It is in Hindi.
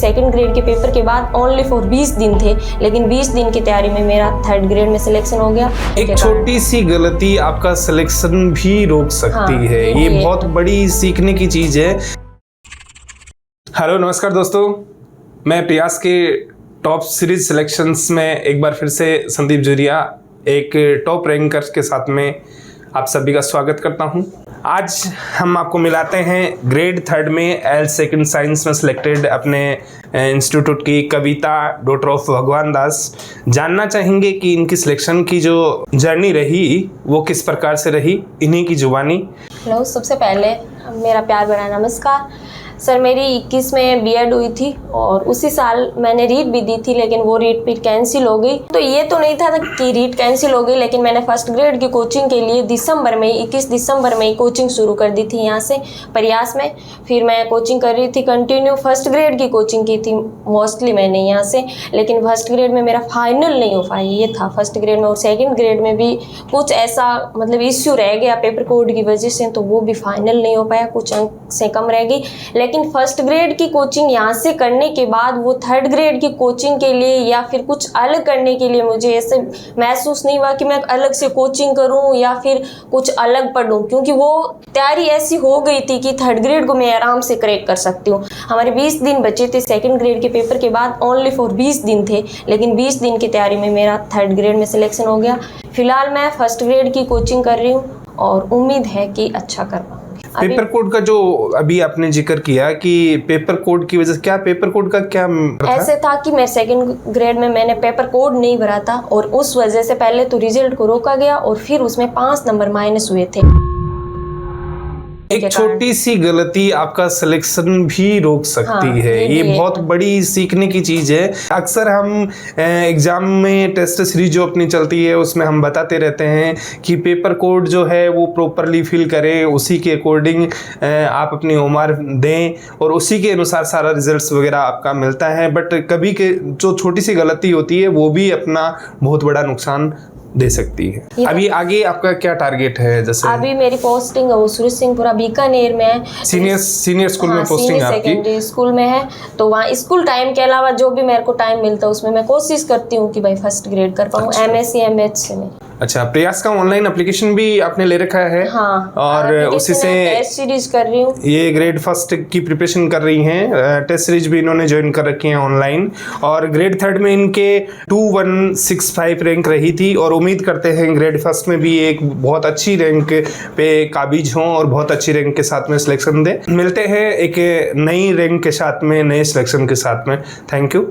सेकंड ग्रेड के पेपर के बाद ओनली फॉर 20 दिन थे, लेकिन 20 दिन की तैयारी में मेरा थर्ड ग्रेड में सिलेक्शन हो गया। एक छोटी सी गलती आपका सिलेक्शन भी रोक सकती है। ये बहुत बड़ी सीखने की चीज है। हेलो नमस्कार दोस्तों, मैं प्रयास के टॉप सीरीज सिलेक्शंस में एक बार फिर से संदीप जुरिया एक टॉप रैंकर के साथ में आप सभी का स्वागत करता हूं। आज हम आपको मिलाते हैं ग्रेड थर्ड में एल सेकंड साइंस में सिलेक्टेड अपने इंस्टीट्यूट की कविता, डॉटर ऑफ भगवान दास। जानना चाहेंगे कि इनकी सिलेक्शन की जो जर्नी रही वो किस प्रकार से रही, इन्हीं की जुबानी। हेलो, सबसे पहले मेरा प्यार भरा नमस्कार सर। मेरी 21 में बीएड हुई थी और उसी साल मैंने रीट भी दी थी, लेकिन वो रीट फिर कैंसिल हो गई। तो ये तो नहीं था कि रीट कैंसिल हो गई, लेकिन मैंने फर्स्ट ग्रेड की कोचिंग के लिए 21 दिसंबर में कोचिंग शुरू कर दी थी यहाँ से प्रयास में। फिर मैं कोचिंग कर रही थी कंटिन्यू। फर्स्ट ग्रेड की कोचिंग की थी मोस्टली मैंने यहाँ से, लेकिन फर्स्ट ग्रेड में मेरा फाइनल नहीं हो पाया, ये था फर्स्ट ग्रेड में। और सेकेंड ग्रेड में भी कुछ ऐसा मतलब इश्यू रह गया पेपर कोड की वजह से, तो वो भी फाइनल नहीं हो पाया, कुछ अंक से कम रह गई। लेकिन फर्स्ट ग्रेड की कोचिंग यहाँ से करने के बाद वो थर्ड ग्रेड की कोचिंग के लिए या फिर कुछ अलग करने के लिए मुझे ऐसे महसूस नहीं हुआ कि मैं अलग से कोचिंग करूँ या फिर कुछ अलग पढ़ूँ, क्योंकि वो तैयारी ऐसी हो गई थी कि थर्ड ग्रेड को मैं आराम से क्रैक कर सकती हूँ। हमारे 20 दिन बचे थे सेकेंड ग्रेड के पेपर के बाद, ओनली फॉर 20 दिन थे, लेकिन 20 दिन की तैयारी में मेरा थर्ड ग्रेड में सिलेक्शन हो गया। फिलहाल मैं फर्स्ट ग्रेड की कोचिंग कर रही हूँ और उम्मीद है कि अच्छा कर पाऊँ। पेपर कोड का जो अभी आपने जिक्र किया कि पेपर कोड की वजह से, क्या पेपर कोड का क्या था? ऐसे था कि मैं सेकंड ग्रेड में मैंने पेपर कोड नहीं भरा था और उस वजह से पहले तो रिजल्ट को रोका गया और फिर उसमें 5 नंबर माइनस हुए थे। एक छोटी सी गलती आपका सिलेक्शन भी रोक सकती है। ये बहुत बड़ी सीखने की चीज है। अक्सर हम एग्जाम में टेस्ट सीरीज जो अपनी चलती है उसमें हम बताते रहते हैं कि पेपर कोड जो है वो प्रॉपरली फिल करें, उसी के अकॉर्डिंग आप अपनी उम्र दें और उसी के अनुसार सारा रिजल्ट्स वगैरह आपका मिलता है। बट कभी के जो छोटी सी गलती होती है वो भी अपना बहुत बड़ा नुकसान दे सकती है। अभी आगे आपका क्या टारगेट है? जैसे अभी मेरी पोस्टिंग वो सूरज सिंहपुरा बीकानेर में है, सीनियर स्कूल में पोस्टिंग आपकी? सेकेंडरी स्कूल में है। तो वहाँ स्कूल टाइम के अलावा जो भी मेरे को टाइम मिलता है उसमें मैं कोशिश करती हूँ कि भाई फर्स्ट ग्रेड कर पाऊँ। MSc MH में। अच्छा, प्रयास का ऑनलाइन एप्लीकेशन भी आपने ले रखा है? हाँ, और उसी से टेस्ट सीरीज कर रही हूँ। ये ग्रेड फर्स्ट की प्रिपरेशन कर रही हैं। टेस्ट सीरीज भी इन्होंने ज्वाइन कर रखी है ऑनलाइन। और ग्रेड थर्ड में इनके 2165 रैंक रही थी और उम्मीद करते हैं ग्रेड फर्स्ट में भी एक बहुत अच्छी रैंक पे काबिज हों और बहुत अच्छी रैंक के साथ में सिलेक्शन दें। मिलते हैं एक नई रैंक के साथ में, नए सिलेक्शन के साथ में। Thank you.